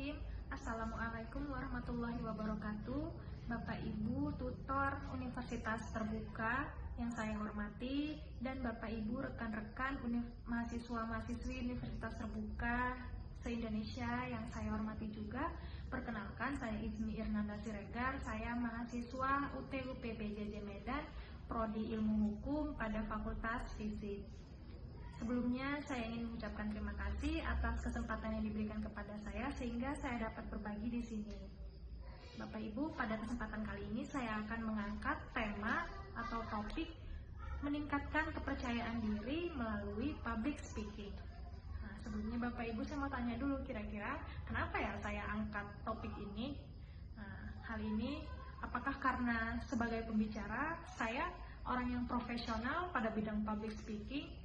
Bismillahirrahmanirrahim. Assalamualaikum warahmatullahi wabarakatuh. Bapak Ibu tutor Universitas Terbuka yang saya hormati, dan Bapak Ibu rekan-rekan mahasiswa-mahasiswi Universitas Terbuka se-Indonesia yang saya hormati juga. Perkenalkan, saya Izmi Irnanda Siregar. Saya mahasiswa UTUP PJJ Medan, Prodi Ilmu Hukum pada Fakultas Fisik. Sebelumnya saya ingin mengucapkan terima kasih atas kesempatan yang diberikan kepada saya sehingga saya dapat berbagi di sini. Bapak Ibu, pada kesempatan kali ini saya akan mengangkat tema atau topik meningkatkan kepercayaan diri melalui public speaking. Nah, sebelumnya Bapak Ibu, saya mau tanya dulu, kira-kira kenapa ya saya angkat topik ini? Nah, hal ini apakah karena sebagai pembicara saya orang yang profesional pada bidang public speaking,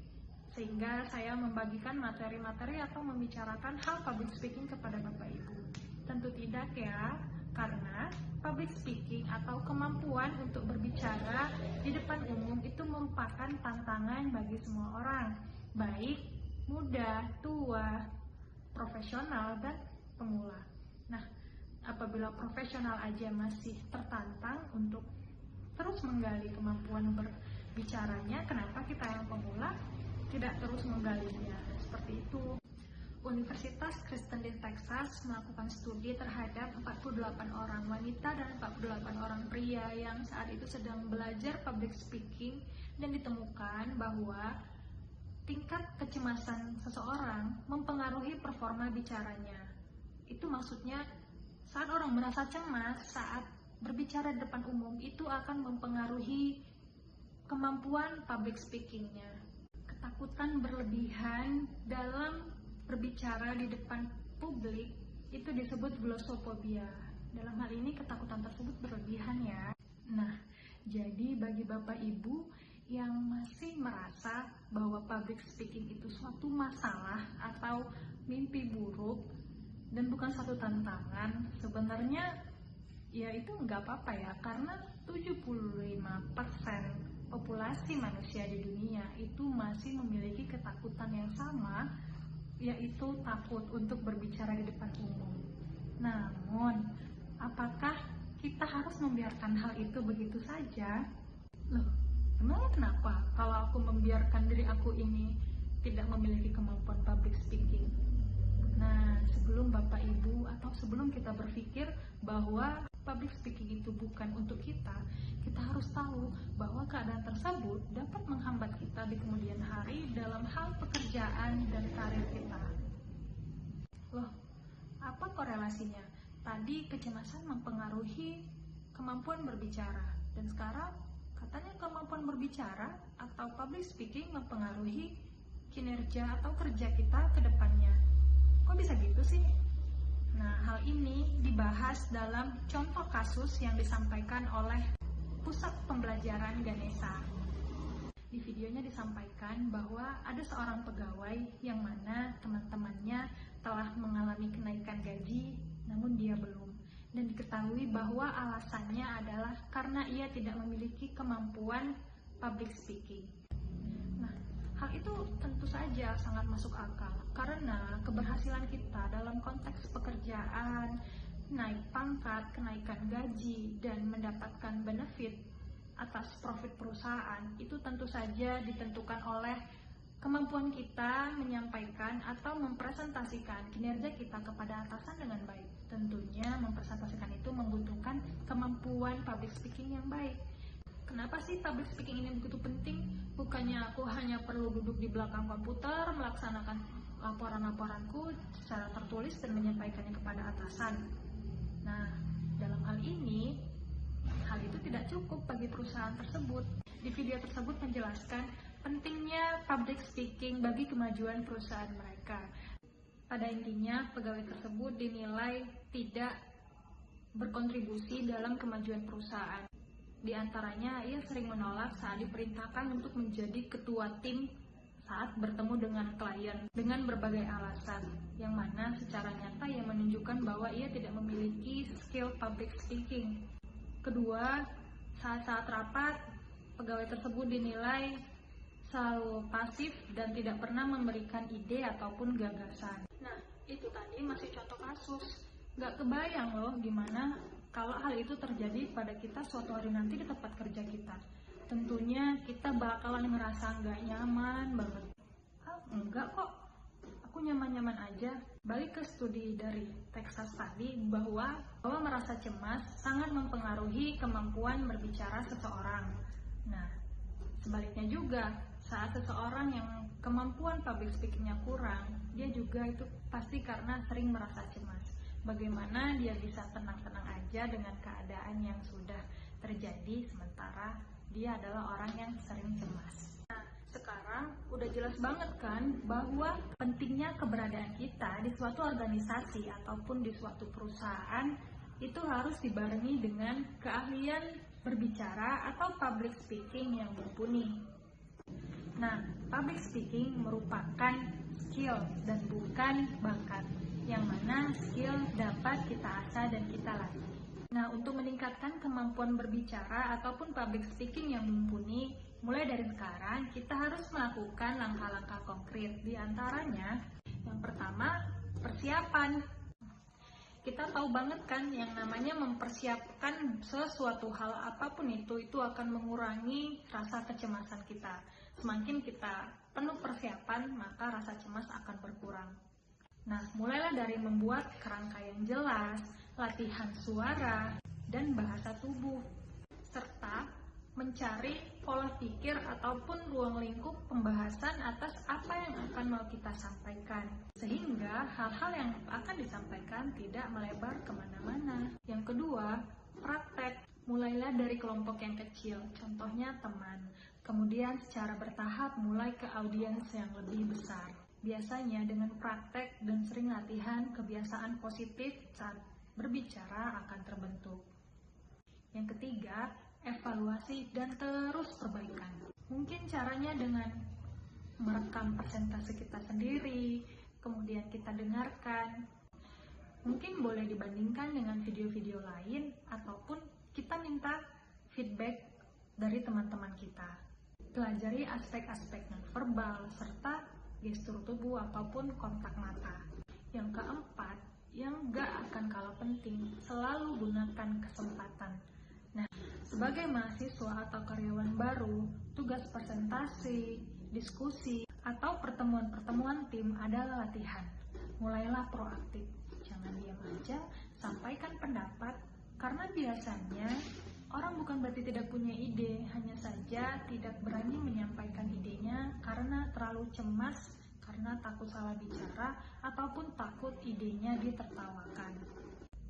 sehingga saya membagikan materi-materi atau membicarakan hal public speaking kepada Bapak Ibu? Tentu tidak ya, karena public speaking atau kemampuan untuk berbicara di depan umum itu merupakan tantangan bagi semua orang, baik muda, tua, profesional, dan pemula. Nah, apabila profesional aja masih tertantang untuk terus menggali kemampuan berbicaranya, kenapa kita yang pemula tidak terus menggalinya? Seperti itu. Universitas Kristen di Texas melakukan studi terhadap 48 orang wanita dan 48 orang pria yang saat itu sedang belajar public speaking, dan ditemukan bahwa tingkat kecemasan seseorang mempengaruhi performa bicaranya. Itu maksudnya saat orang merasa cemas saat berbicara di depan umum, itu akan mempengaruhi kemampuan public speakingnya. Ketakutan berlebihan dalam berbicara di depan publik itu disebut glossophobia. Dalam hal ini ketakutan tersebut berlebihan ya. Nah, jadi bagi Bapak Ibu yang masih merasa bahwa public speaking itu suatu masalah atau mimpi buruk dan bukan satu tantangan, sebenarnya ya itu nggak apa-apa ya, karena 75% populasi manusia di dunia itu masih memiliki ketakutan yang sama, yaitu takut untuk berbicara di depan umum. Namun, apakah kita harus membiarkan hal itu begitu saja? Loh, emangnya kenapa kalau aku membiarkan diri aku ini tidak memiliki kemampuan public speaking? Nah, sebelum Bapak Ibu atau sebelum kita berpikir bahwa public speaking itu bukan untuk kita harus tahu bahwa keadaan tersebut dapat menghambat kita di kemudian hari dalam hal pekerjaan dan karir kita. Loh, apa korelasinya? Tadi kecemasan mempengaruhi kemampuan berbicara, dan sekarang katanya kemampuan berbicara atau public speaking mempengaruhi kinerja atau kerja kita ke depannya. Kok bisa gitu sih? Nah, hal ini dibahas dalam contoh kasus yang disampaikan oleh Pusat Pembelajaran Ganesha. Di videonya disampaikan bahwa ada seorang pegawai yang mana teman-temannya telah mengalami kenaikan gaji, namun dia belum. Dan diketahui bahwa alasannya adalah karena ia tidak memiliki kemampuan public speaking. Nah, hal itu tentu saja sangat masuk akal, karena keberhasilan kita dalam konteks pekerjaan, naik pangkat, kenaikan gaji, dan mendapatkan benefit atas profit perusahaan itu tentu saja ditentukan oleh kemampuan kita menyampaikan atau mempresentasikan kinerja kita kepada atasan dengan baik. Tentunya mempresentasikan itu membutuhkan kemampuan public speaking yang baik. Kenapa sih public speaking ini begitu penting? Bukannya aku hanya perlu duduk di belakang komputer, melaksanakan laporan-laporanku secara tertulis dan menyampaikannya kepada atasan. Nah, dalam hal ini, hal itu tidak cukup bagi perusahaan tersebut. Di video tersebut menjelaskan pentingnya public speaking bagi kemajuan perusahaan mereka. Pada intinya, pegawai tersebut dinilai tidak berkontribusi dalam kemajuan perusahaan. Di antaranya, ia sering menolak saat diperintahkan untuk menjadi ketua tim saat bertemu dengan klien dengan berbagai alasan, yang mana secara nyata ia menunjukkan bahwa ia tidak memiliki skill public speaking. Kedua, saat-saat rapat, pegawai tersebut dinilai selalu pasif dan tidak pernah memberikan ide ataupun gagasan. Nah, Itu tadi masih contoh kasus. Gak kebayang loh gimana kalau hal itu terjadi pada kita suatu hari nanti di tempat kerja kita. Tentunya kita bakalan ngerasa gak nyaman banget. Enggak kok, aku nyaman-nyaman aja. Balik ke studi dari Texas tadi bahwa merasa cemas sangat mempengaruhi kemampuan berbicara seseorang. Nah, sebaliknya juga, saat seseorang yang kemampuan public speakingnya kurang, dia juga itu pasti karena sering merasa cemas. Bagaimana dia bisa tenang-tenang aja dengan keadaan yang sudah terjadi sementara dia adalah orang yang sering cemas. Nah, sekarang udah jelas banget kan bahwa pentingnya keberadaan kita di suatu organisasi ataupun di suatu perusahaan itu harus dibarengi dengan keahlian berbicara atau public speaking yang mumpuni. Nah, public speaking merupakan skill dan bukan bakat, yang mana skill dapat kita asah dan kita latih. Nah, untuk meningkatkan kemampuan berbicara ataupun public speaking yang mumpuni, mulai dari sekarang kita harus melakukan langkah-langkah konkret. Di antaranya, yang pertama, persiapan. Kita tahu banget kan yang namanya mempersiapkan sesuatu hal apapun itu akan mengurangi rasa kecemasan kita. Semakin kita penuh persiapan, maka rasa cemas akan berkurang. Nah, mulailah dari membuat kerangka yang jelas, latihan suara, dan bahasa tubuh, serta mencari pola pikir ataupun ruang lingkup pembahasan atas apa yang akan mau kita sampaikan, sehingga hal-hal yang akan disampaikan tidak melebar kemana-mana. Yang kedua, praktek. Mulailah dari kelompok yang kecil, contohnya teman, kemudian secara bertahap mulai ke audiens yang lebih besar. Biasanya dengan praktek dan sering latihan, kebiasaan positif saat berbicara akan terbentuk. Yang ketiga, evaluasi dan terus perbaikan. Mungkin caranya dengan merekam presentasi kita sendiri, kemudian kita dengarkan. Mungkin boleh dibandingkan dengan video-video lain, ataupun kita minta feedback dari teman-teman kita. Pelajari aspek-aspek verbal, serta gestur tubuh ataupun kontak mata. Yang keempat, yang gak akan kalah penting, selalu gunakan kesempatan. Nah, sebagai mahasiswa atau karyawan baru, tugas presentasi, diskusi, atau pertemuan-pertemuan tim adalah latihan. Mulailah proaktif, jangan diam aja, sampaikan pendapat, karena biasanya orang bukan berarti tidak punya ide, hanya saja tidak berani menyampaikan idenya karena terlalu cemas, karena takut salah bicara, ataupun takut idenya ditertawakan.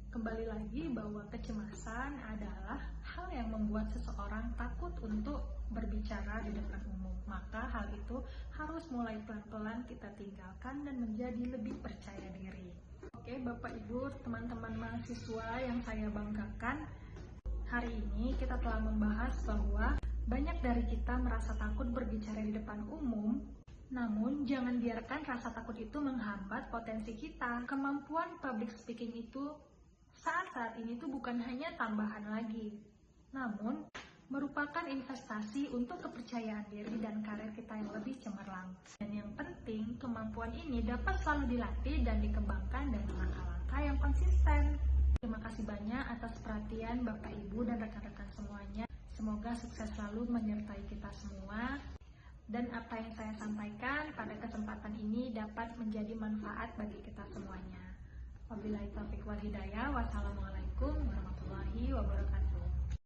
Kembali lagi bahwa kecemasan adalah hal yang membuat seseorang takut untuk berbicara di depan umum. Maka hal itu harus mulai pelan-pelan kita tinggalkan dan menjadi lebih percaya diri. Oke, Bapak Ibu, teman-teman mahasiswa yang saya banggakan, hari ini kita telah membahas bahwa banyak dari kita merasa takut berbicara di depan umum. Namun, jangan biarkan rasa takut itu menghambat potensi kita. Kemampuan public speaking itu saat ini tuh bukan hanya tambahan lagi, namun merupakan investasi untuk kepercayaan diri dan karir kita yang lebih cemerlang. Dan yang penting, kemampuan ini dapat selalu dilatih dan dikembangkan dengan langkah-langkah yang konsisten. Terima kasih banyak atas perhatian Bapak Ibu dan rekan-rekan semuanya. Semoga sukses selalu menyertai kita semua. Dan apa yang saya sampaikan pada kesempatan ini dapat menjadi manfaat bagi kita semuanya. Wabillahi taufiq wal hidayah. Wassalamualaikum warahmatullahi wabarakatuh.